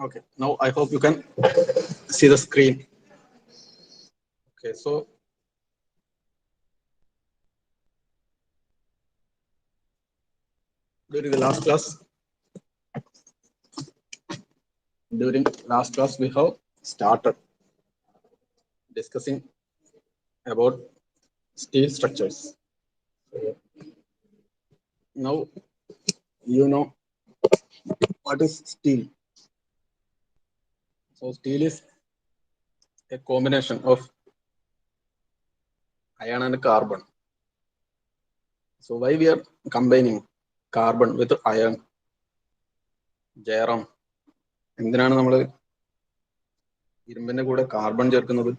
Okay, now I hope you can see the screen. Okay, so during the last class, during last class we have started discussing about steel structures. So now you know what is steel. So steel is a combination of iron and carbon. So why we are combining carbon with iron, Jayaram എന്തിനാണ് നമ്മൾ ഇരുമ്പിന്റെ കൂടെ carbon ചേർക്കുന്നത്?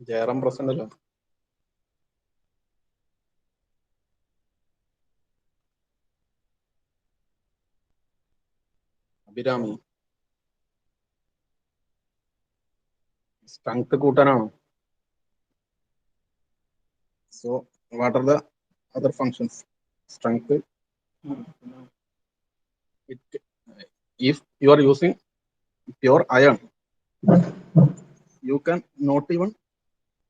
Jayaram present അല്ല. Abhirami strength കൂട്ടാനാണോ? So what are the other functions? Strength. It, if you are using pure iron, you can not even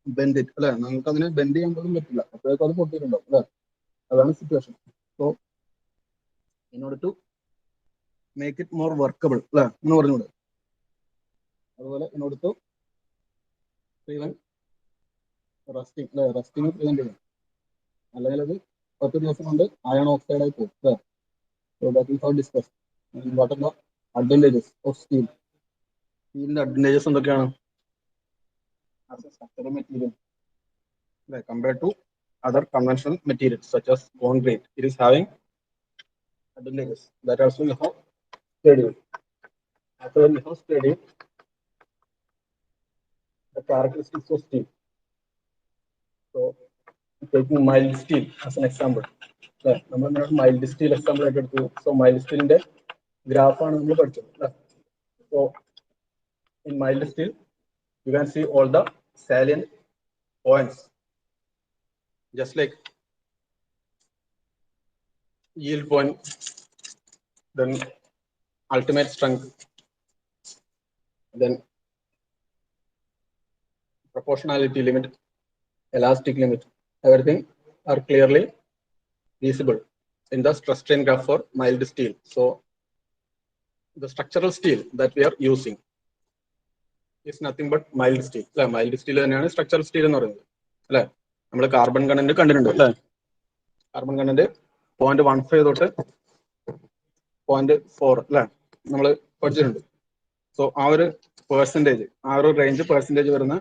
bend it. അല്ലെ, നമുക്ക് അതിനെ ബെൻഡ് ചെയ്യാൻ പോലും പറ്റില്ല, അപ്പോഴേക്കും അത് പൊട്ടിയിട്ടുണ്ടാവും അല്ലെ. അതാണ് situation. So in order to make it more workable അല്ലെ എന്ന് പറഞ്ഞൂടെ. അതുപോലെ in order to prevent rusting അല്ലെ, റസ്റ്റിംഗ് പ്രിവെന്റ് ചെയ്യണം, അല്ലെങ്കിൽ അത് 10 ദിവസം കൊണ്ട് അയൺ ഓക്സൈഡ് ആയി പോകും അല്ലെ. So that is how discussed. And what are the advantages of steel? സ്റ്റീലിന്റെ അഡ്വാൻറ്റേജസ് എന്തൊക്കെയാണ്? As a structural material, like compared to other conventional materials such as concrete, it is having advantages. That also we have studied. After we have studied the characteristics of steel. So taking mild steel as an example. നമ്മൾ mild steel example ആയിട്ട് എടുത്തു. So mild സ്റ്റീലിന്റെ ഗ്രാഫാണ് നമ്മൾ പഠിച്ചത്. So in mild steel, you can see all the salient points, just like yield point, then ultimate strength, then proportionality limit, elastic limit, everything are clearly visible in the stress strain graph for mild steel. So the structural steel that we are using is nothing but mild steel. Mild steel തന്നെയാണ് structural steel എന്ന് പറയുന്നത് അല്ലെ. നമ്മൾ carbon content കണ്ടിട്ടുണ്ട് അല്ലെ. Carbon content 0.15 തൊട്ട് 0.4 അല്ലെ നമ്മൾ പഠിച്ചിട്ടുണ്ട്. സോ ആ ഒരു പെർസെൻറ്റേജ്, ആ ഒരു റേഞ്ച് പെർസെൻറ്റേജ് വരുന്ന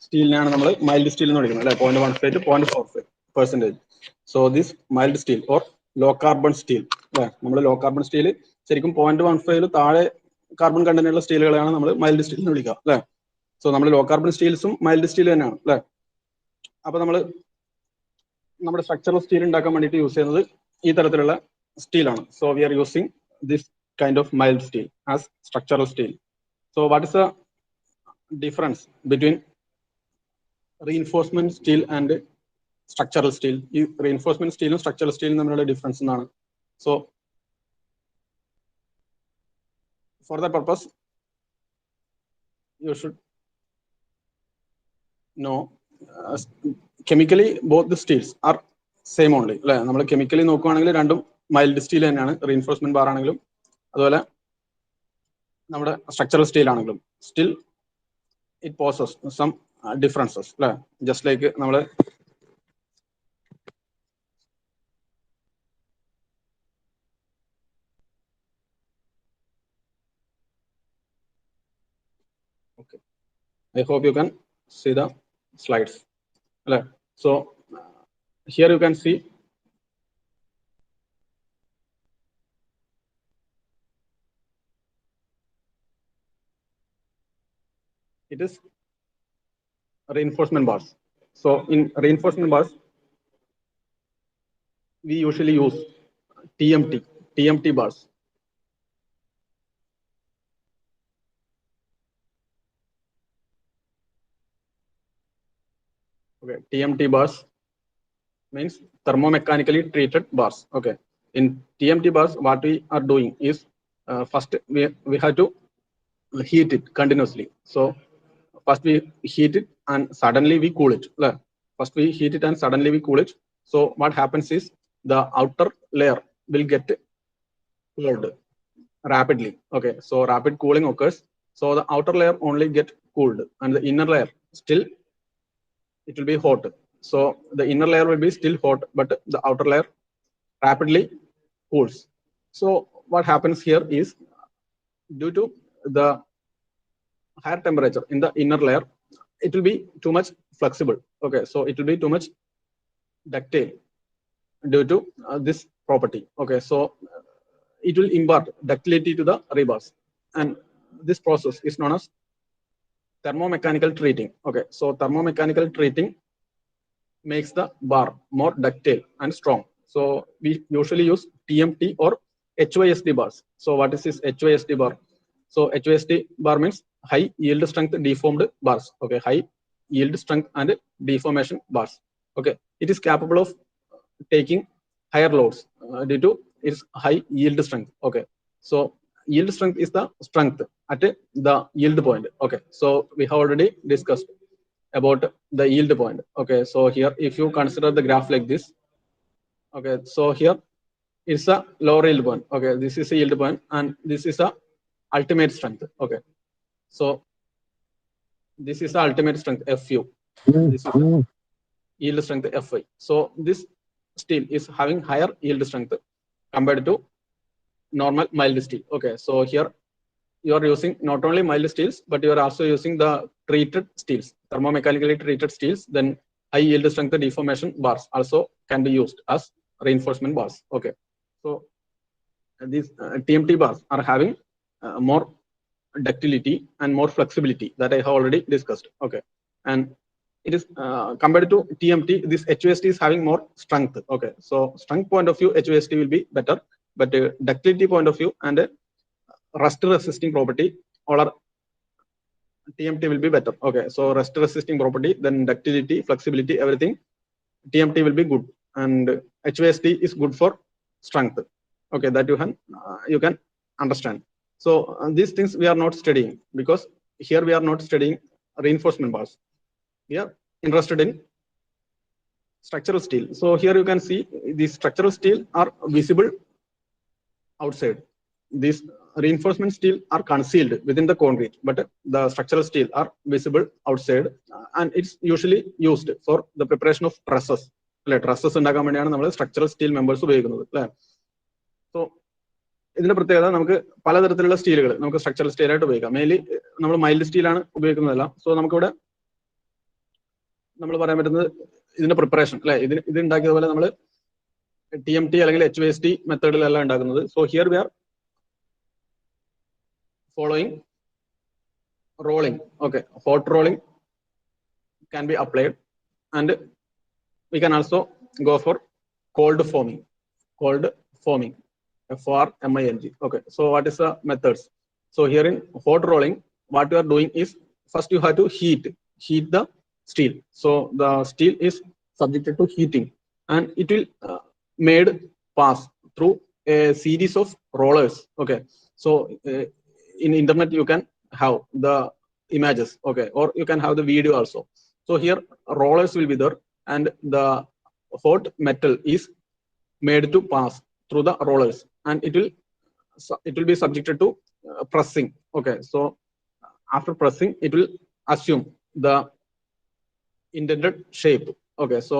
സ്റ്റീലിനാണ് നമ്മൾ മൈൽഡ് സ്റ്റീൽ എന്ന് വിളിക്കുന്നത് അല്ലെ. 0.15 to 0.45%. So this mild steel or low carbon steel അല്ലെ. നമ്മൾ ലോ കാർബൺ സ്റ്റീൽ ശരിക്കും 0.15 താഴെ കാർബൺ കണ്ടന്റ് ഉള്ള സ്റ്റീലുകളെയാണ് നമ്മൾ മൈൽഡ് സ്റ്റീൽ എന്ന് വിളിക്കുക അല്ലെ. സോ നമ്മൾ ലോ കാർബൺ സ്റ്റീൽസും മൈൽഡ് സ്റ്റീൽ തന്നെയാണ് അല്ലെ. അപ്പൊ നമ്മൾ നമ്മുടെ സ്ട്രക്ചറൽ സ്റ്റീൽ ഉണ്ടാക്കാൻ വേണ്ടിയിട്ട് യൂസ് ചെയ്യുന്നത് ഈ തരത്തിലുള്ള സ്റ്റീലാണ്. So we are using this kind of mild steel as structural steel. So what is the difference between reinforcement steel and structural steel? ഈ റീഇൻഫോഴ്സ്മെന്റ് സ്റ്റീലും സ്ട്രക്ചറൽ സ്റ്റീലും തമ്മിലുള്ള ഡിഫറൻസ് എന്നാണ്. So for the purpose you should know chemically both the steels are same only അല്ലെ. നമ്മൾ chemically നോക്കുകയാണെങ്കിൽ രണ്ടും mild steel തന്നെയാണ്. റീഇൻഫോഴ്സ്മെന്റ് ബാർ ആണെങ്കിലും അതുപോലെ നമ്മുടെ സ്ട്രക്ചറൽ സ്റ്റീൽ ആണെങ്കിലും still it possess some differences അല്ലെ. ജസ്റ്റ് ലൈക്ക് നമ്മൾ okay, I hope you can see the slides. So here you can see it is reinforcement bars. So in reinforcement bars we usually use TMT bars. Okay, TMT bars means thermomechanically treated bars. Okay, in TMT bars, what we are doing is first we have to heat it continuously. So first we heat it and suddenly we cool it. First we heat it and suddenly we cool it. So what happens is the outer layer will get cooled rapidly. Okay, so rapid cooling occurs. So the outer layer only get cooled and the inner layer still it will be hot. So the inner layer will be still hot, but the outer layer rapidly cools. So what happens here is due to the higher temperature in the inner layer, it will be too much flexible. Okay, so it will be too much ductile due to this property. Okay, so it will impart ductility to the rebars, and this process is known as thermomechanical treating. Okay, so thermomechanical treating makes the bar more ductile and strong. So we usually use TMT or HYSD bars. So what is this HYSD bar? So HYSD bar means high yield strength deformed bars. Okay, high yield strength and deformation bars. Okay, it is capable of taking higher loads due to its high yield strength. Okay, so yield strength is the strength at the yield point. Okay, so we have already discussed about the yield point. Okay, so here if you consider the graph like this, okay, so here it's a lower yield point. Okay, this is a yield point and this is a ultimate strength. Okay, so this is the ultimate strength Fu, this is the yield strength Fy. So this steel is having higher yield strength compared to normal mild steel. Okay, so here you are using not only mild steels, but you are also using the treated steels, thermomechanically treated steels. Then high yield strength deformation bars also can be used as reinforcement bars. Okay, so these TMT bars are having more ductility and more flexibility that I have already discussed. Okay, and it is compared to TMT, this HOST is having more strength. Okay, so strength point of view, HOST will be better, but ductility point of view and rust resisting property, all are TMT will be better. Okay, so rust resisting property, then ductility, flexibility, everything TMT will be good, and HOST is good for strength. Okay, that you can understand. So these things we are not studying because here we are not studying reinforcement bars. We are interested in structural steel. So here you can see these structural steel are visible outside. These reinforcement steel are concealed within the concrete, but the structural steel are visible outside, and it's usually used for the preparation of trusses. Trusses ഉണ്ടാക്കാൻ വേണ്ടിയാണ് നമ്മൾ structural steel members ഉപയോഗിക്കുന്നത് അല്ലേ. So ഇതിന്റെ പ്രത്യേകത നമുക്ക് പലതരത്തിലുള്ള സ്റ്റീലുകൾ നമുക്ക് സ്ട്രക്ചറൽ സ്റ്റീലായിട്ട് ഉപയോഗിക്കാം. മെയിൻലി നമ്മൾ മൈൽഡ് സ്റ്റീലാണ് ഉപയോഗിക്കുന്നതല്ല. സോ നമുക്കിവിടെ നമ്മൾ പറയാൻ പറ്റുന്നത് ഇതിന്റെ പ്രിപ്പറേഷൻ അല്ലെ, ഇത് ഉണ്ടാക്കിയതുപോലെ നമ്മൾ TMT അല്ലെങ്കിൽ HOST മെത്തേഡിലല്ല ഉണ്ടാക്കുന്നത്. So here we are following rolling. Okay, hot rolling can be applied, and we can also go for cold forming. Cold forming, FRMING. Okay, so what is the methods? So here in hot rolling, what you are doing is first you have to heat the steel. So the steel is subjected to heating, and it will made pass through a series of rollers. Okay, so in internet you can have the images, okay, or you can have the video also. So here rollers will be there, and the hot metal is made to pass through the rollers, and it will be subjected to pressing. Okay, so after pressing it will assume the intended shape. Okay, so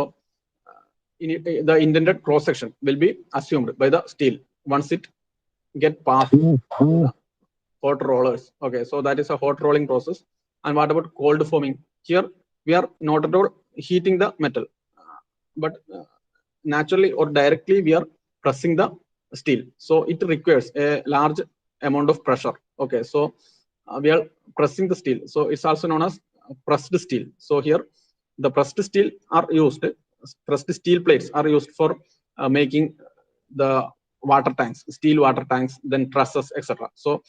the intended cross section will be assumed by the steel once it get past hot rollers. Okay, so that is a hot rolling process. And what about cold forming? Here we are not at all heating the metal, but naturally or directly we are pressing the steel. So it requires a large amount of pressure. Okay, so we are pressing the steel. So it's also known as pressed steel. So here the pressed steel are used, pressed steel plates are used for making the water tanks, steel water tanks, then trusses, etc. So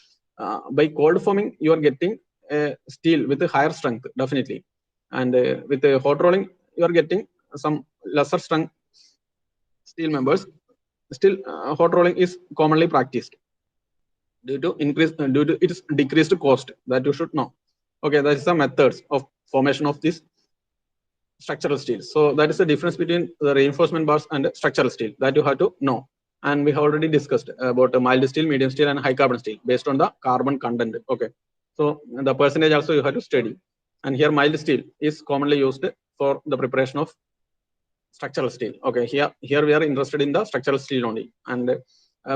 by cold forming you are getting a steel with a higher strength, definitely, and with a hot rolling you are getting some lesser strength steel members. Still, hot rolling is commonly practiced due to its decreased cost, that you should know. Okay, that is the methods of formation of this structural steel. So that is the difference between the reinforcement bars and structural steel that you have to know. And we have already discussed about mild steel, medium steel, and high carbon steel based on the carbon content. Okay, so the percentage also you have to study. And here mild steel is commonly used for the preparation of structural steel. Okay, here we are interested in the structural steel only. And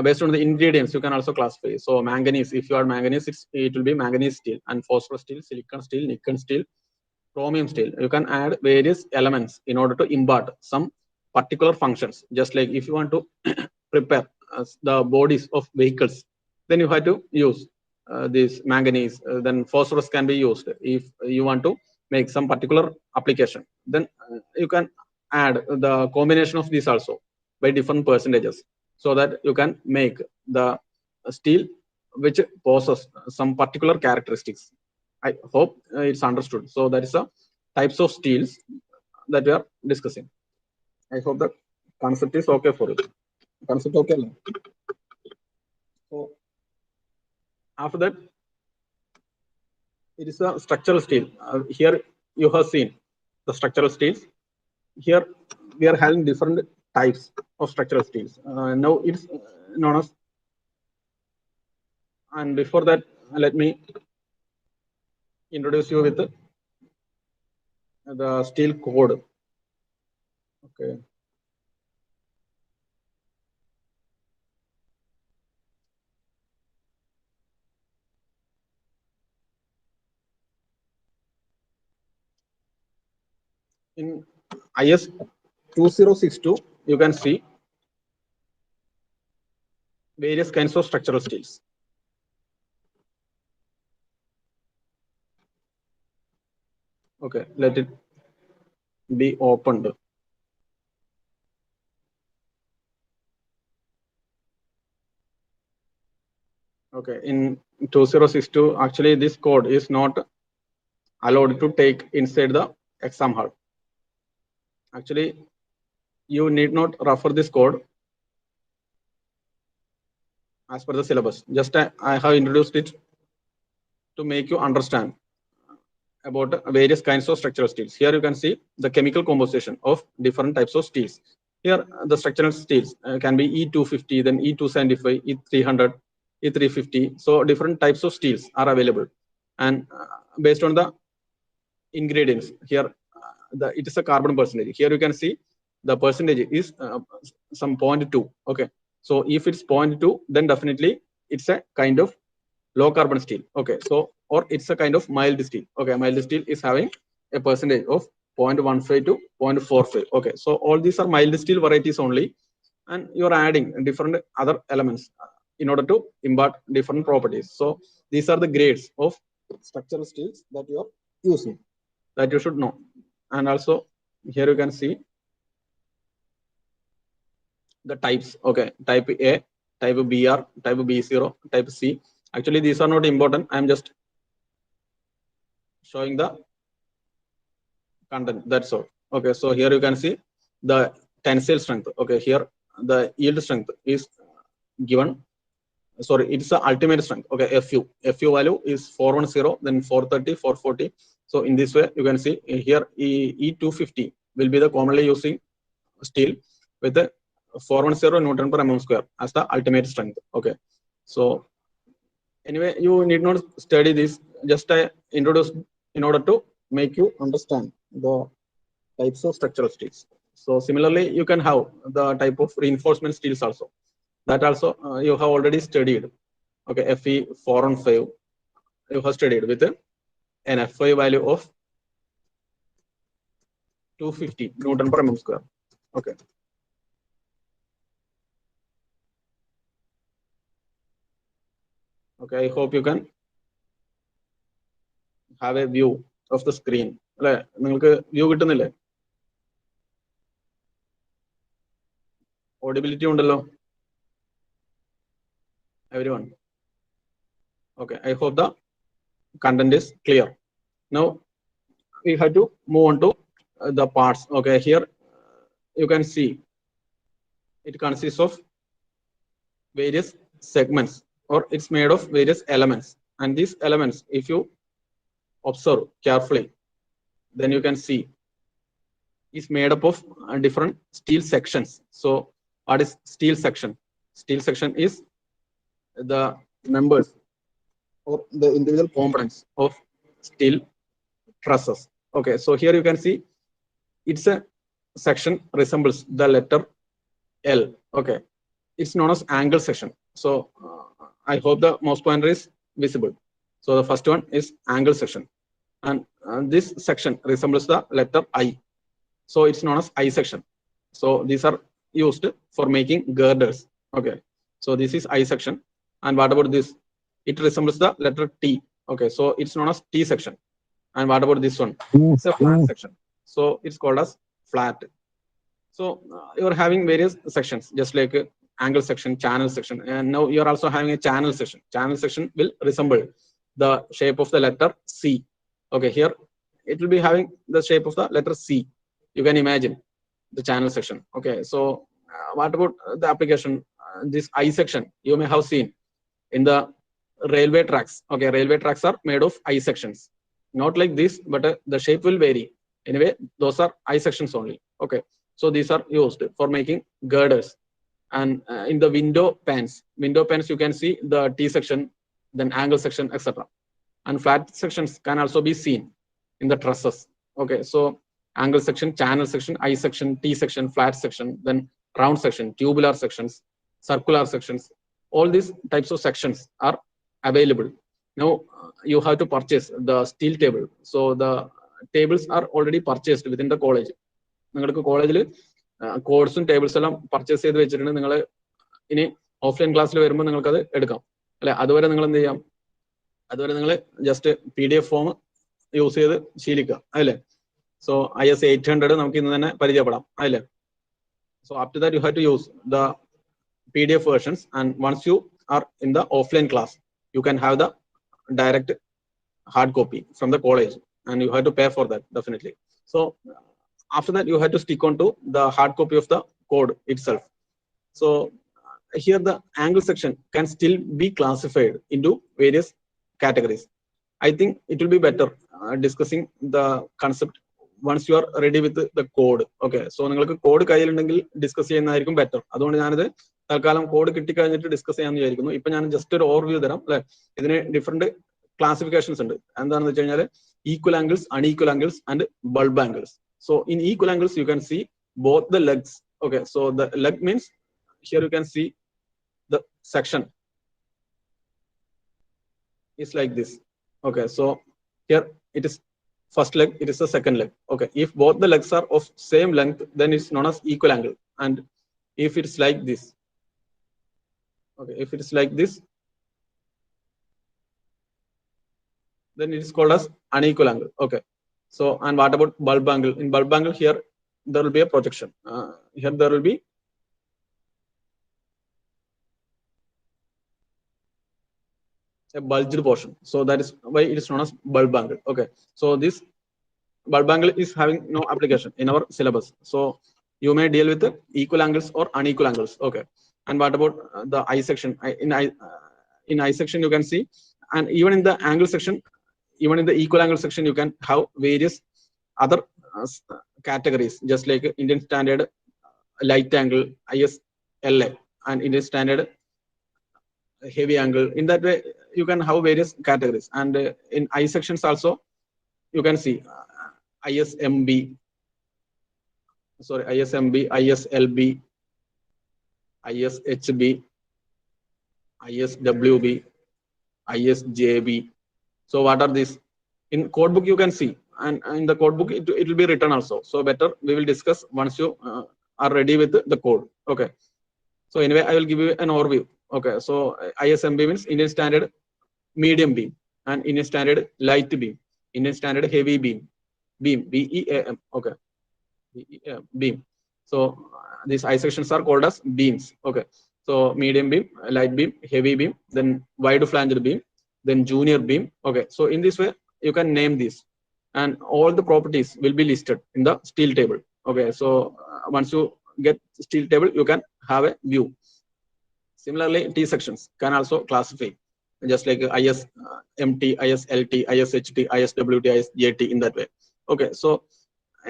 based on the ingredients, you can also classify. So manganese, if you add manganese, it will be manganese steel. And phosphorus steel, silicon steel, nickel steel, chromium steel. You can add various elements in order to impart some particular functions. Just like if you want to prepare the bodies of vehicles, then you have to use this manganese. Then phosphorus can be used if you want to make some particular application. Then you can add the combination of these also by different percentages, so that you can make the steel which possesses some particular characteristics. I hope it's understood. So that is the types of steels that we are discussing. I hope the concept is okay for you. Concept okay. So after that, it is a structural steel. Here you have seen the structural steels. Here we are having different types of structural steels. Now it's known as, and before that, let me introduce you with the steel code. Okay. In IS 2062, you can see various kinds of structural steels. Okay, let it be opened. Okay, in 2062, actually this code is not allowed to take inside the exam hall. Actually, you need not refer this code as per the syllabus. Just I have introduced it to make you understand about various kinds of structural steels. Here you can see the chemical composition of different types of steels. Here the structural steels can be E250, then E275, E300, E350. So different types of steels are available, and based on the ingredients here, it is a carbon percentage. Here you can see the percentage is some 0.2. Okay, so if it's 0.2, then definitely it's a kind of low carbon steel. Okay, so or it's a kind of mild steel. Okay, mild steel is having a percentage of 0.15 to 0.45. Okay, so all these are mild steel varieties only, and you're adding different other elements in order to impart different properties. So these are the grades of structural steels that you are using, that you should know. And also here you can see the types. Okay, type A, type BR, type B0, type C. Actually these are not important. I'm just showing the content, that's all. Okay, so here you can see the tensile strength. Okay, here the yield strength is given. Sorry, it's the ultimate strength. Okay, fu value is 410, then 430, 440. So in this way you can see here E250 will be the commonly using steel with the 410 Newton per mm square as the ultimate strength. Okay, so anyway, you need not study this. Just I introduce in order to make you understand the types of structural steels. So similarly, you can have the type of reinforcement steels also. That also you have already studied. Okay, Fe 415 you have studied with an Fi value of 250 Newton per mm square. Okay. Okay, I hope you can have a view of the screen. അല്ലെ, നിങ്ങൾക്ക് view കിട്ടുന്നില്ലേ? Audibility ഉണ്ടല്ലോ everyone? Okay, I hope the content is clear. Now we have to move on to the parts. Okay, here you can see it consists of various segments, or it's made of various elements. And these elements, if you observe carefully, then you can see is made up of different steel sections. So what is steel section? Steel section is the members or the individual components of steel trusses. Okay, so here you can see it's a section resembles the letter L. Okay, it's known as angle section. So I hope the mouse pointer is visible. So the first one is angle section, and this section resembles the letter I. So it's known as I section. So these are used for making girders. Okay, so this is I section. And what about this? It resembles the letter T. Okay, so it's known as T section. And what about this one? It's a flat section. So it's called as flat. So you're having various sections, just like angle section, channel section, and now you're also having a channel section. Channel section will resemble the shape of the letter C. Okay, here it will be having the shape of the letter C. You can imagine the channel section. Okay, so what about the application? This I section you may have seen in the railway tracks. Okay, railway tracks are made of I sections, not like this, but the shape will vary. Anyway, those are I sections only. Okay, so these are used for making girders. And in the window panes you can see the T section, then angle section, etc. And flat sections can also be seen in the trusses. Okay, so angle section, channel section, I section, T section, flat section, then round section, tubular sections, circular sections. All these types of sections are available. Now you have to purchase the steel table. So the tables are already purchased within the college. നിങ്ങൾക്ക് കോളേജിൽ കോഡ്സും tables എല്ലാം purchase ചെയ്ത് വെച്ചിട്ടുണ്ട്. നിങ്ങൾ ഇനി offline ക്ലാസ്സിൽ വരുമ്പോൾ നിങ്ങൾക്ക് അത് എടുക്കാം അല്ലെ. അതുവരെ നിങ്ങൾ എന്ത് ചെയ്യാം? അതുവരെ നിങ്ങൾ ജസ്റ്റ് PDF ഫോം യൂസ് ചെയ്ത് ശീലിക്കുക അല്ലേ. സോ IS 800 നമുക്ക് ഇന്ന് തന്നെ പരിചയപ്പെടാം അല്ലേ. So after that you have to use the PDF versions, and once you are in the offline class you can have the direct hard copy from the college, and you have to pay for that definitely. So after that you have to stick on to the hard copy of the code itself. So here the angle section can still be classified into various categories. I think it will be better discussing the concept once you are ready with the code. Okay, so നിങ്ങൾക്ക് code കയ്യിലുണ്ടെങ്കിൽ discuss ചെയ്യുന്നതായിരിക്കും better. അതുകൊണ്ട് ഞാനിത് തൽക്കാലം code കിട്ടിക്കഴിഞ്ഞിട്ട് discuss ചെയ്യാമെന്ന് വിചാരിക്കുന്നു. ഇപ്പൊ ഞാൻ ജസ്റ്റ് ഒരു ഓവർവ്യൂ തരാം അല്ലെ. ഇതിന് ഡിഫറെന്റ് ക്ലാസിഫിക്കേഷൻസ് ഉണ്ട്. എന്താണെന്ന് വെച്ച് കഴിഞ്ഞാൽ equal angles, unequal angles and bulb angles. So in equal angles you can see both the legs. Okay, so the leg means here you can see the section is like this. Okay, so here it is first leg, it is the second leg. Okay, if both the legs are of same length then it's known as equal angle. And if it's like this, okay, if it is like this then it is called as unequal angle. Okay, so and what about bulb angle? In bulb angle here there will be a projection. Here there will be a bulged portion, so that is why it is known as bulb angle. Okay, so this bulb angle is having no application in our syllabus, so you may deal with the equal angles or unequal angles. Okay, and what about the I section? In I section you can see, and even in the angle section, even in the equal angle section you can have various other categories, just like Indian standard light angle, ISLA, and Indian standard heavy angle. In that way you can have various categories. And in I sections also you can see ISMB, ISLB, ISHB, ISWB, ISJB. So what are these? In code book you can see, and in the code book it will be written also. So better we will discuss once you are ready with the code. Okay, so anyway I will give you an overview. Okay, so ISMB means Indian standard medium beam, and Indian standard light beam, Indian standard heavy beam, BEAM. Okay, beam. So these I sections are called as beams. Okay, so medium beam, light beam, heavy beam, then wide flanged beam, then junior beam. Okay, so in this way you can name these, and all the properties will be listed in the steel table. Okay, so once you get steel table you can have a view. Similarly, T sections can also classify, just like ISMT, ISLT, ISHT, ISWT, ISJT in that way. Okay, so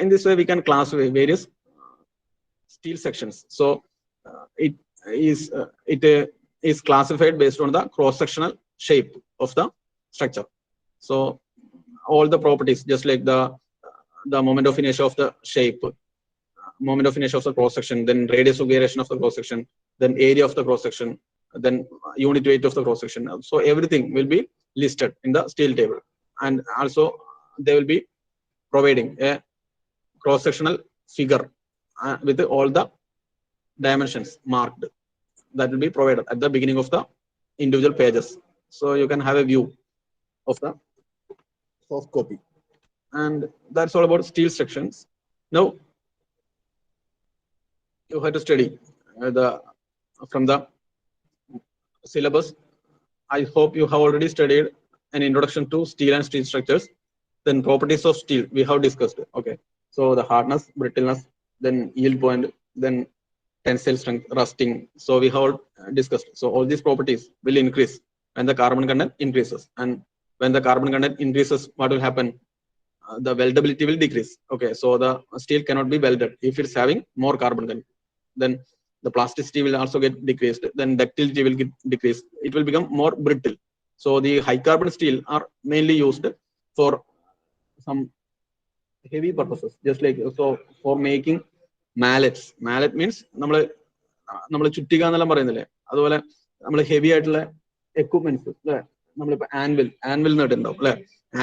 in this way we can classify various steel sections. So it is classified based on the cross-sectional shape of the structure. So all the properties, just like the moment of inertia of the shape, moment of inertia of the cross section, then radius of gyration of the cross section, then area of the cross section, then unit weight of the cross section. So everything will be listed in the steel table, and also they will be providing a cross sectional figure with all the dimensions marked. That will be provided at the beginning of the individual pages, so you can have a view of the soft copy. And that's all about steel sections. Now you have to study from the syllabus. I hope you have already studied an introduction to steel and steel structures. Then properties of steel we have discussed. Okay, so the hardness, brittleness, then yield point, then tensile strength, rusting. So we have discussed. So all these properties will increase when the carbon content increases, and when the carbon content increases, what will happen? The weldability will decrease. Okay, so the steel cannot be welded if it's having more carbon content. Then the plasticity will also get decreased. Then ductility will get decreased. It will become more brittle. So the high carbon steel are mainly used for some heavy purposes, just like so for making mallets. Mallet means നമ്മൾ ചുറ്റിക എന്നെല്ലാം പറയുന്നില്ലേ, അതുപോലെ നമ്മൾ heavy ആയിട്ടുള്ള equipments അല്ലെ, നമ്മളിപ്പോ anvil നേട്ടുണ്ടാവും അല്ലെ,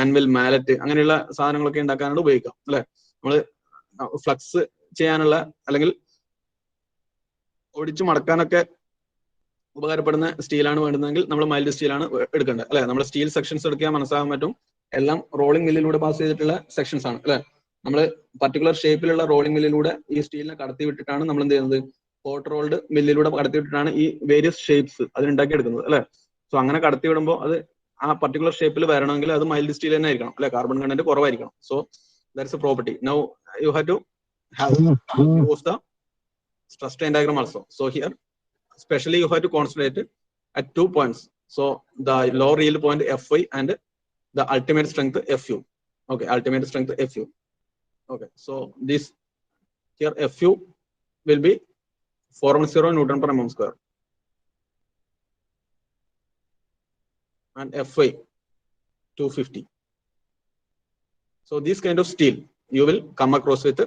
ആൻവിൽ, മാലറ്റ്, അങ്ങനെയുള്ള സാധനങ്ങളൊക്കെ ഉണ്ടാക്കാനാണ് ഉപയോഗിക്കാം അല്ലെ. നമ്മള് ഫ്ലക്സ് ചെയ്യാനുള്ള അല്ലെങ്കിൽ ഒടിച്ചു മടക്കാനൊക്കെ ഉപകാരപ്പെടുന്ന സ്റ്റീലാണ് വേണ്ടുന്നതെങ്കിൽ നമ്മൾ മൈൽഡ് സ്റ്റീലാണ് എടുക്കേണ്ടത് അല്ലെ. നമ്മൾ സ്റ്റീൽ സെക്ഷൻസ് എടുക്കാൻ മനസ്സിലാകാൻ പറ്റും, എല്ലാം റോളിംഗ് മില്ലിലൂടെ പാസ് ചെയ്തിട്ടുള്ള സെക്ഷൻസ് ആണ് അല്ലെ. നമ്മൾ പർട്ടിക്കുലർ ഷേപ്പിലുള്ള റോളിംഗ് മില്ലിലൂടെ ഈ സ്റ്റീലിനെ കടത്തി വിട്ടിട്ടാണ് നമ്മൾ എന്ത് ചെയ്യുന്നത്, ഹോട്ട് റോൾഡ് മില്ലിലൂടെ കടത്തി വിട്ടിട്ടാണ് ഈ വേരിയസ് ഷേപ്സ് അതിനുണ്ടാക്കി എടുക്കുന്നത് അല്ലെ. സോ അങ്ങനെ കടത്തി വിടുമ്പോൾ അത് ആ പർട്ടിക്കുലർ ഷേപ്പിൽ വരണമെങ്കിൽ അത് മൈൽഡ് സ്റ്റീൽ തന്നെ ആയിരിക്കണം അല്ലെ, കാർബൺ കണ്ടന്റ് കുറവായിരിക്കണം. So that's a property. Now you have to use the stress strain diagram also. So here especially you have to concentrate at 2 points. So the low yield point Fy and the ultimate strength Fu. Okay, ultimate strength Fu. Okay, so this here Fu will be 410 Newton per mm square and Fy 250. So this kind of steel you will come across with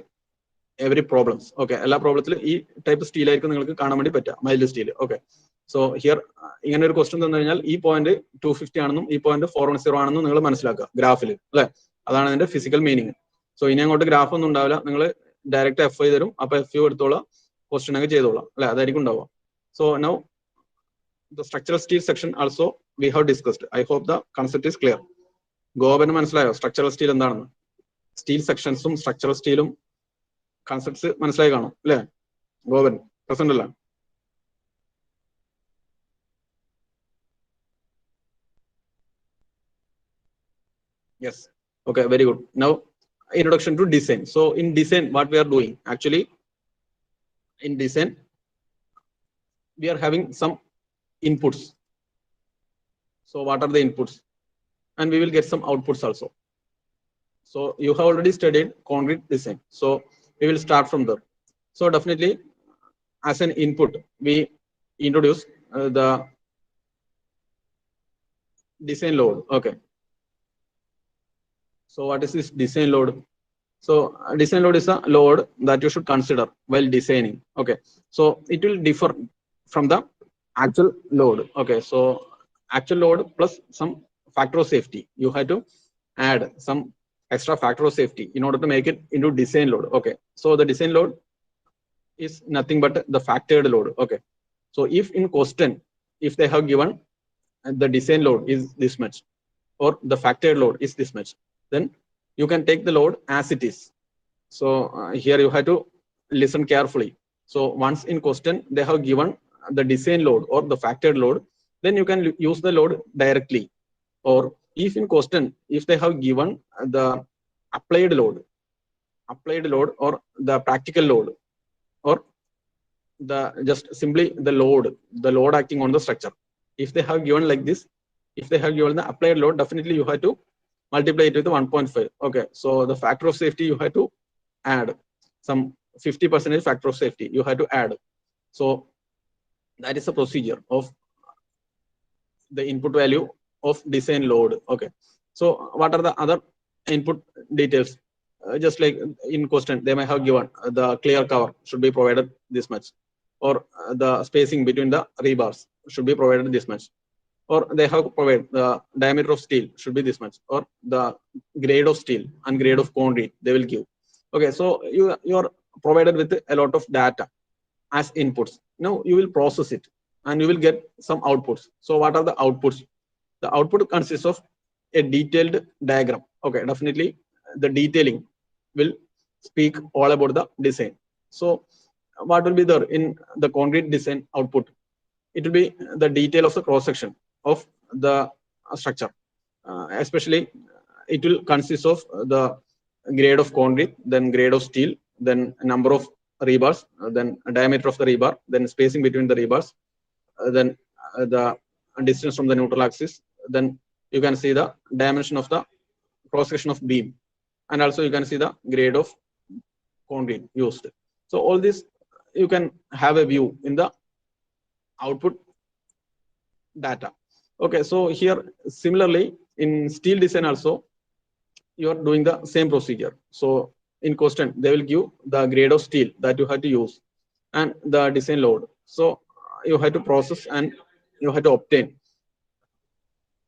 every problems. Okay, എല്ലാ പ്രോബ്ലത്തിലും ഈ type steel ആയിരിക്കും നിങ്ങൾക്ക് കാണാൻ വേണ്ടി പറ്റുക, mild steel. Okay, so here ഇങ്ങനെ ഒരു question തന്നു കഴിഞ്ഞാൽ ഈ പോയിന്റ് 250 ആണെന്നും ഈ പോയിന്റ് 410 ആണെന്നും നിങ്ങൾ മനസ്സിലാക്കുക ഗ്രാഫിൽ അല്ലെ. അതാണ് അതിന്റെ ഫിസിക്കൽ മീനിങ്. സോ ഇനി അങ്ങോട്ട് ഗ്രാഫ് ഒന്നും ഉണ്ടാവില്ല, നിങ്ങൾ ഡയറക്റ്റ് Fy തരും, അപ്പൊ Fu എടുത്തോളാം, ക്വസ്റ്റ്യൻ ഒക്കെ ചെയ്തോളാം അല്ലെ, അതായിരിക്കും ഉണ്ടാവുക. So now the structural steel section also we have discussed. I hope the concept is clear. ഗോപന് മനസ്സിലായോ സ്ട്രക്ചറൽ സ്റ്റീൽ എന്താണെന്ന്? സ്റ്റീൽ സെക്ഷൻസും സ്ട്രക്ചറൽ സ്റ്റീലും കൺസെപ്റ്റ്സ് മനസ്സിലായി കാണും അല്ലെ? ഗോവൻ പ്രസന്റ് അല്ല? Yes, okay, very good. Now introduction to design. So in design what we are doing, actually in design we are having some inputs. So what are the inputs? And we will get some outputs also. So you have already studied concrete design, so we will start from there. So definitely as an input we introduce the design load. Okay, so what is this design load? So design load is a load that you should consider while designing. Okay, so it will differ from the actual load. Okay, so actual load plus some factor of safety, you have to add some extra factor of safety in order to make it into design load. Okay, so the design load is nothing but the factored load. Okay, so if in question, if they have given the design load is this much or the factored load is this much, then you can take the load as it is. So here you have to listen carefully. So once in question they have given the design load or the factored load, then you can use the load directly. Or if in question, if they have given the applied load or the practical load or just simply the load acting on the structure. If they have given like this, if they have given the applied load, definitely you have to multiply it with 1.5. Okay, so the factor of safety you have to add some 50% factor of safety you have to add. So that is the procedure of the input value of design load. Okay, so what are the other input details? Just like in question, they may have given the clear cover should be provided this much, or the spacing between the rebars should be provided this much, or they have provided the diameter of steel should be this much, or the grade of steel and grade of concrete they will give. Okay, so you are provided with a lot of data as inputs. Now you will process it and you will get some outputs. So what are the outputs? The output consists of a detailed diagram. Okay, definitely the detailing will speak all about the design. So what will be there in the concrete design output? It will be the detail of the cross section of the structure. Especially it will consist of the grade of concrete, then grade of steel, then number of rebars, then diameter of the rebar, then spacing between the rebars, then the distance from the neutral axis, then you can see the dimension of the cross section of beam, and also you can see the grade of concrete used. So all this you can have a view in the output data. Okay, so here similarly in steel design also you are doing the same procedure. So in question they will give the grade of steel that you have to use and the design load. So you have to process and you have to obtain.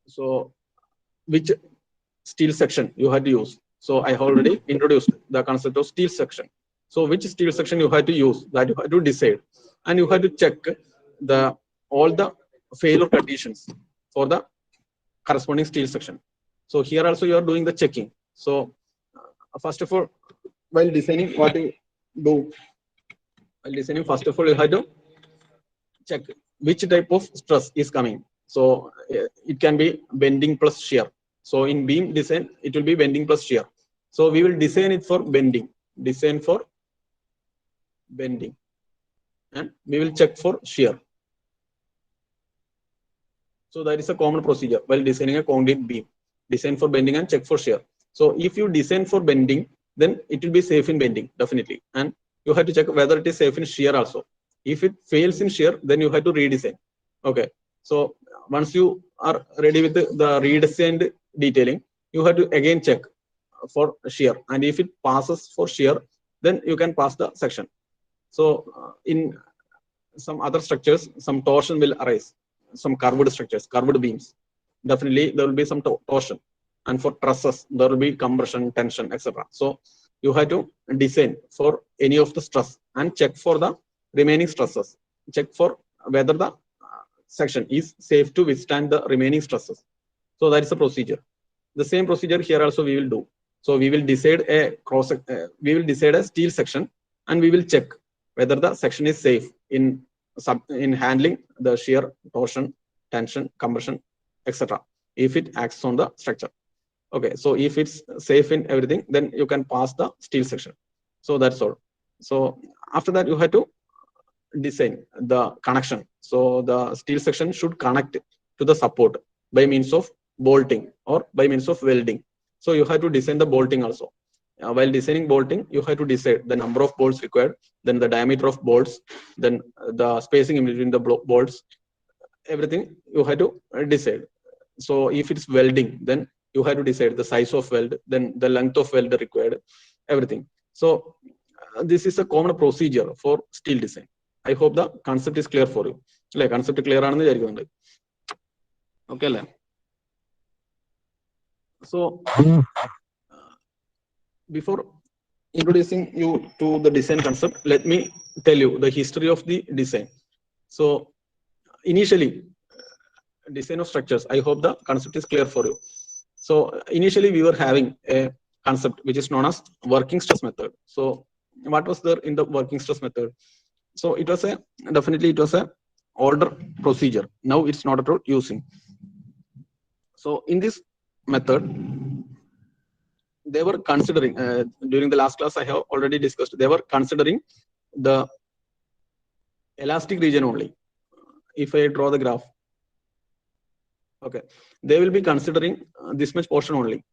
So which steel section you have to use. So I have already introduced the concept of steel section. So which steel section you have to use, that you have to decide, and you have to check the all the failure conditions for the corresponding steel section. So here also you are doing the checking. So first of all, while designing, what you do while designing, first of all you have to check which type of stress is coming. So it can be bending plus shear. So in beam design, it will be bending plus shear. So we will design it for bending, and we will check for shear. So that is a common procedure while designing a concrete beam. Design for bending and check for shear. So if you design for bending, then it will be safe in bending, definitely. And you have to check whether it is safe in shear also. If it fails in shear, then you have to redesign. Okay. So once you are ready with the redesigned detailing, you have to again check for shear. And if it passes for shear, then you can pass the section. So in some other structures, some torsion will arise. Some curved structures, curved beams, definitely there will be some torsion. And for trusses, there will be compression, tension, etc. So you have to design for any of the stress and check for the remaining stresses. Check for whether the section is safe to withstand the remaining stresses. So that is the procedure. The same procedure here also we will do. So we will decide a steel section, and we will check whether the section is safe in handling the shear, torsion, tension, compression, etc. if it acts on the structure. Okay, so if it's safe in everything, then you can pass the steel section. So that's all. So after that, you have to design the connection. So the steel section should connect to the support by means of bolting or by means of welding. So you have to design the bolting also. While designing bolting, you have to decide the number of bolts required, then the diameter of bolts, then the spacing in between the bolts, everything you have to decide. So if it's welding, then you have to decide the size of weld, then the length of weld required, everything. So this is a common procedure for steel design. I hope the concept is clear for you. Like concept clear ആണെന്ന് വിചാരിക്കുന്നുണ്ട്. Okay അല്ലേ? So before introducing you to the design concept, let me tell you the history of the design. So initially, design of structures, I hope the concept is clear for you. So initially we were having a concept which is known as working stress method. So what was there in the working stress method? So it was definitely it was a older procedure. Now it's not at all using. So in this method, they were considering during the last class I have already discussed, they were considering the elastic region only. If I draw the graph, okay, they will be considering this much portion only.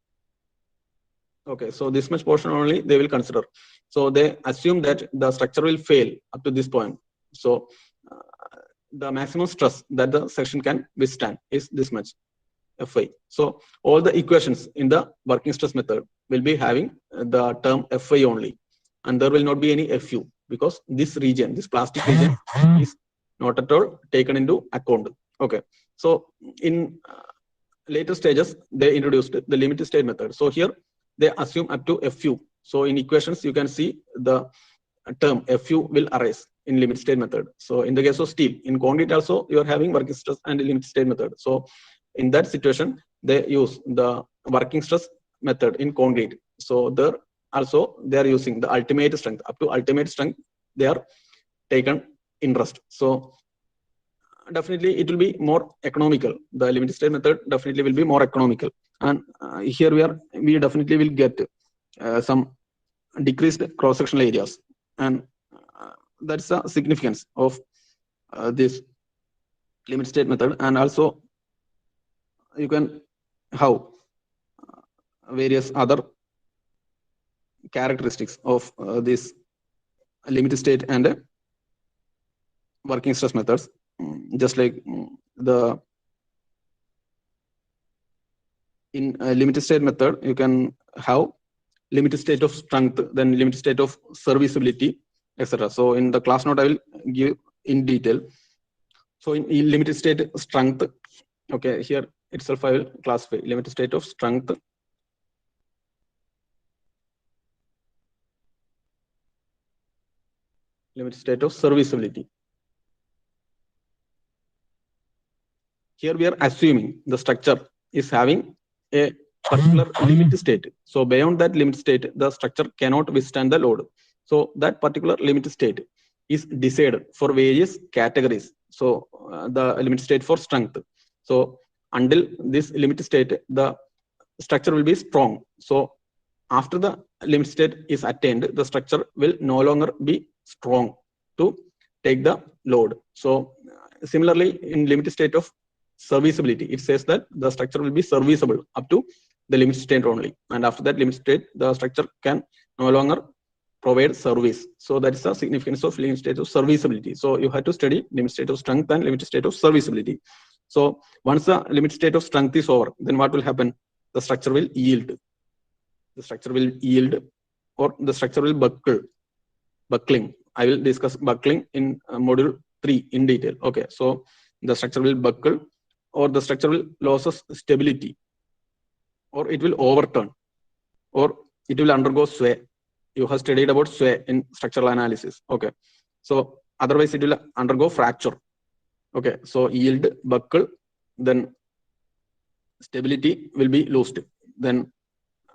Okay, so this much portion only they will consider. So they assume that the structure will fail up to this point. So the maximum stress that the section can withstand is this much, Fy. So all the equations in the working stress method will be having the term Fy only, and there will not be any Fu, because this region, this plastic region, is not at all taken into account. Okay, so in later stages they introduced the limit state method. So here they assume up to Fu. So in equations you can see the term Fu will arise in limit state method. So in the case of steel, in concrete also you are having working stress and limit state method. So in that situation they use the working stress method in concrete. So there also they are using the ultimate strength. Up to ultimate strength they are taken interest. So definitely it will be more economical. The limit state method definitely will be more economical, and here we definitely will get some decreased cross-sectional areas, and that's the significance of this limit state method. And also you can have various other characteristics of this limit state and working stress methods, just like the in limited state method you can have limited state of strength, then limited state of serviceability, etc. So in the class note I will give in detail. So in limited state strength, okay, here itself I will classify limited state of strength, limited state of serviceability. Here we are assuming the structure is having a particular limit state. So beyond that limit state, the structure cannot withstand the load. So that particular limit state is decided for various categories. So the limit state for strength. So until this limit state, the structure will be strong. So after the limit state is attained, the structure will no longer be strong to take the load. So similarly, in limit state of serviceability, it says that the structure will be serviceable up to the limit state only, and after that limit state the structure can no longer provide service. So that is the significance of limit state of serviceability. So you have to study limit state of strength and limit state of serviceability. So once the limit state of strength is over, then what will happen? The structure will yield. The structure will yield, or the structure will buckle. Buckling. I will discuss buckling in module 3 in detail. Okay, so the structure will buckle, or the structure will loses stability, or it will overturn, or it will undergo sway. You have studied about sway in structural analysis. Okay, so otherwise it will undergo fracture. Okay, so yield, buckle, then stability will be lost, then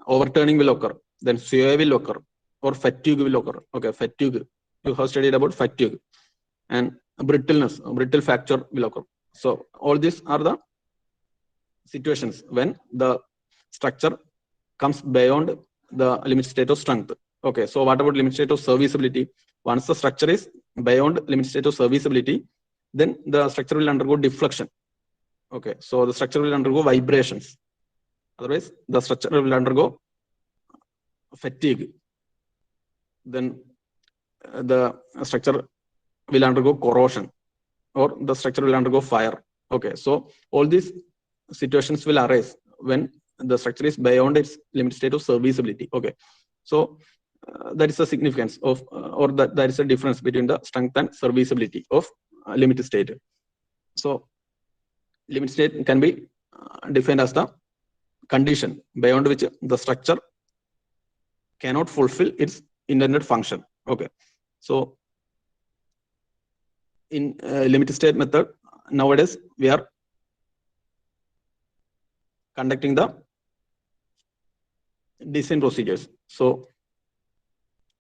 overturning will occur, then sway will occur, or fatigue will occur. Okay, fatigue, you have studied about fatigue, and brittleness, brittle fracture will occur. So all these are the situations when the structure comes beyond the limit state of strength. Okay, so what about limit state of serviceability? Once the structure is beyond limit state of serviceability, then the structure will undergo deflection. Okay, so the structure will undergo vibrations. Otherwise, the structure will undergo fatigue. Then the structure will undergo corrosion, or the structure will undergo fire. Okay, so all these situations will arise when the structure is beyond its limit state of serviceability. Okay, so that is the significance of, or that is the difference between the strength and serviceability of limit state. So limit state can be defined as the condition beyond which the structure cannot fulfill its intended function. Okay, so in limit state method nowadays we are conducting the design procedures. So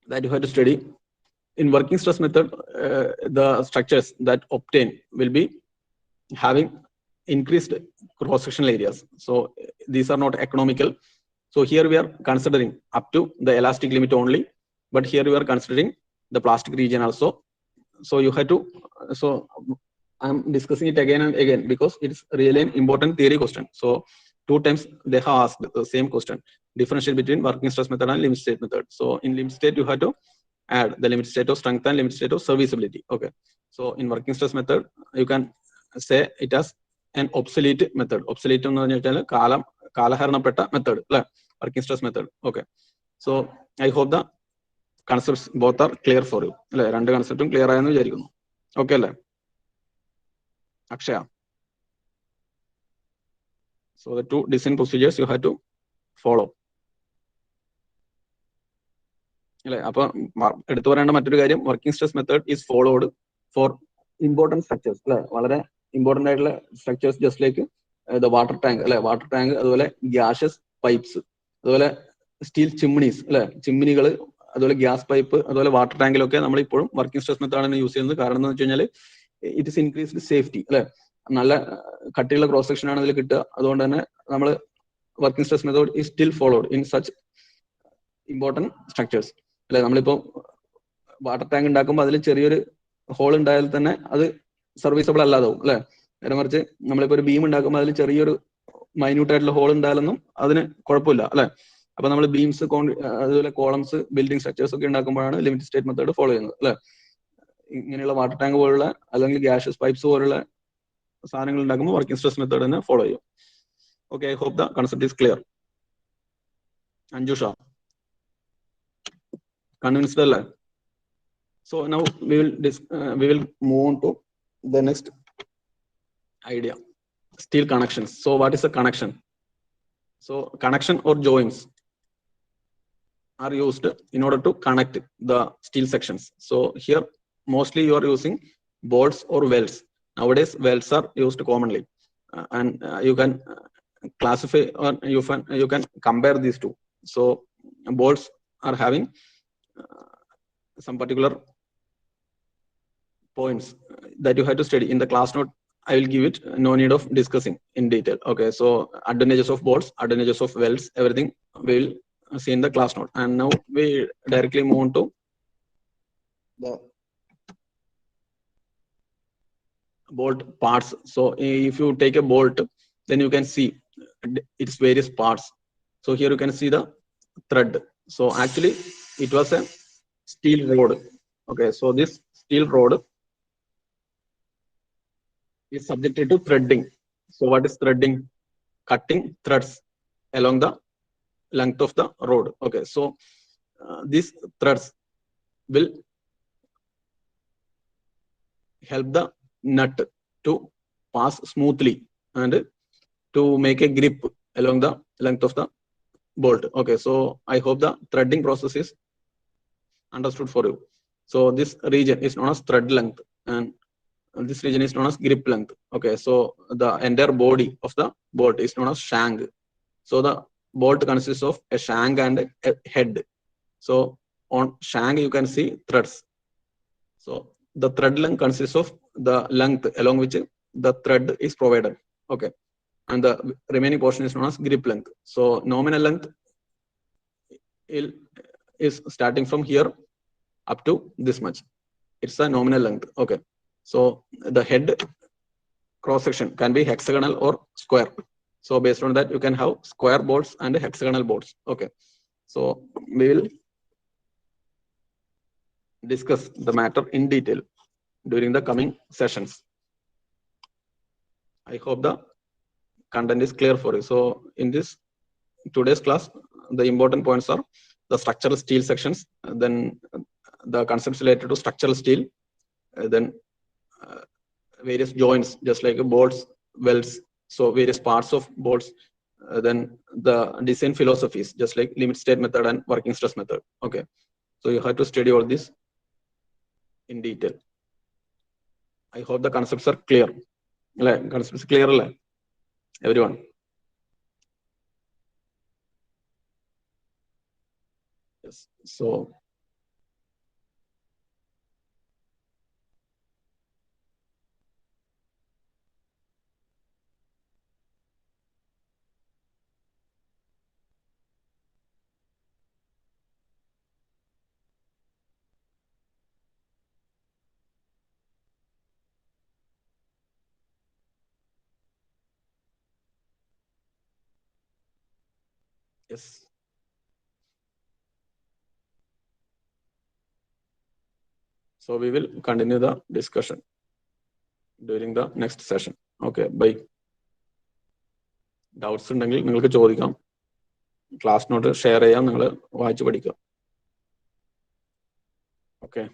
that you have to study. In working stress method, the structures that obtain will be having increased cross-sectional areas. So these are not economical. So here we are considering up to the elastic limit only, but here we are considering the plastic region also. So you have to, so I'm discussing it again and again because it's really an important theory question. So 2 times they have asked the same question, differentiate between working stress method and limit state method. So in limit state you have to add the limit state of strength and limit state of serviceability. Okay, so in working stress method you can say it as an obsolete method. Obsolete എന്ന് പറഞ്ഞാൽ കാലഹരണപ്പെട്ട method അല്ലെ, working stress method. Okay, so I hope the concepts both are clear for you അല്ലെ, രണ്ട് കൺസെപ്റ്റും clear ആയെന്ന് വിചാരിക്കുന്നു. Okay അല്ലേ Akshaya? So the 2 design procedures you have to follow അല്ലെ. അപ്പൊ എടുത്തു പറയേണ്ട മറ്റൊരു കാര്യം, working stress method is followed four important structures അല്ലെ, വളരെ ഇമ്പോർട്ടന്റ് ആയിട്ടുള്ള structures, just like the water tank അല്ലെ, വാട്ടർ ടാങ്ക്, അതുപോലെ ഗ്യാസസ് പൈപ്സ്, അതുപോലെ സ്റ്റീൽ ചിമ്മിനീസ് അല്ലെ, ചിമ്മിനികൾ, അതുപോലെ ഗ്യാസ് പൈപ്പ്, അതുപോലെ വാട്ടർ ടാങ്കിലൊക്കെ നമ്മൾ ഇപ്പോഴും വർക്കിംഗ് സ്ട്രെസ് മെത്തേഡാണ് യൂസ് ചെയ്യുന്നത്. കാരണം എന്ന് വെച്ച് കഴിഞ്ഞാൽ ഇറ്റ് ഇസ് ഇൻക്രീസ്ഡ് സേഫ്റ്റി അല്ലെ, നല്ല കട്ടിയുള്ള ക്രോസ് സെക്ഷൻ ആണ് അതിൽ കിട്ടുക. അതുകൊണ്ട് തന്നെ നമ്മൾ working stress method is still followed in such important structures അല്ലെ. നമ്മളിപ്പോ വാട്ടർ ടാങ്ക് ഉണ്ടാക്കുമ്പോൾ അതിൽ ചെറിയൊരു ഹോൾ ഉണ്ടായാൽ തന്നെ അത് സർവീസബിൾ അല്ലാതാവും അല്ലെ. നേരെ മറിച്ച് നമ്മളിപ്പോ ഒരു ബീം ഉണ്ടാക്കുമ്പോൾ അതിൽ ചെറിയൊരു മൈന്യൂട്ട് ആയിട്ടുള്ള ഹോൾ ഉണ്ടായാലൊന്നും അതിന് കുഴപ്പമില്ല അല്ലെ. അപ്പൊ നമ്മൾ ബീംസ്, അതുപോലെ കോളംസ്, ബിൽഡിംഗ് സ്ട്രക്ചേഴ്സ് ഒക്കെ ഉണ്ടാക്കുമ്പോഴാണ് ലിമിറ്റ് സ്റ്റേറ്റ് മെത്തേഡ് ഫോളോ ചെയ്യുന്നത് അല്ലെ. ഇങ്ങനെയുള്ള വാട്ടർ ടാങ്ക് പോലുള്ള അല്ലെങ്കിൽ ഗ്യാസസ് പൈപ്സ് പോലുള്ള സാധനങ്ങൾ ഉണ്ടാക്കുമ്പോൾ വർക്കിംഗ് സ്ട്രെസ് മെത്തേഡ് തന്നെ ഫോളോ ചെയ്യും. Okay, I hope the concept is clear. Anjusha, convinced അല്ലേ? So now we will move on to the next idea, steel connections. So what is a connection? So connection or joints are used in order to connect the steel sections. So here mostly you are using bolts or welds. Nowadays welds are used commonly, and you can classify or you can compare these two. So bolts are having some particular points that you have to study in the class note. I will give it, no need of discussing in detail. Okay, so advantages of bolts, advantages of welds, everything we will see in the class note. And now we directly move on to the bolt parts. So if you take a bolt, then you can see its various parts. So here you can see the thread. So actually it was a steel rod. Okay, so this steel rod is subjected to threading. So what is threading? Cutting threads along the length of the rod. Okay, so these threads will help the nut to pass smoothly and to make a grip along the length of the bolt. Okay, so I hope the threading process is understood for you. So this region is known as thread length, and this region is known as grip length. Okay, so the entire body of the bolt is known as shank. So the bolt consists of a shank and a head. So on shank you can see threads. So the thread length consists of the length along which the thread is provided. Okay, and the remaining portion is known as grip length. So nominal length is starting from here up to this much. It's a nominal length. Okay, so the head cross section can be hexagonal or square. So based on that you can have square bolts and hexagonal bolts. Okay, so we will discuss the matter in detail during the coming sessions. I hope the content is clear for you. So in this today's class, the important points are the structural steel sections, then the concepts related to structural steel, then various joints just like bolts, welds, so various parts of bolts, then the design philosophies just like limit state method and working stress method. Okay, so you have to study all this in detail. I hope the concepts are clear. Concepts clear everyone? Yes, so Yes. So we will continue the discussion during the next session. Okay, bye. Doubts ഉണ്ടെങ്കിൽ നിങ്ങൾക്ക് ചോദിക്കാം. Class not share ചെയ്യാം, നിങ്ങൾ വായിച്ചു പഠിക്കാം. Okay.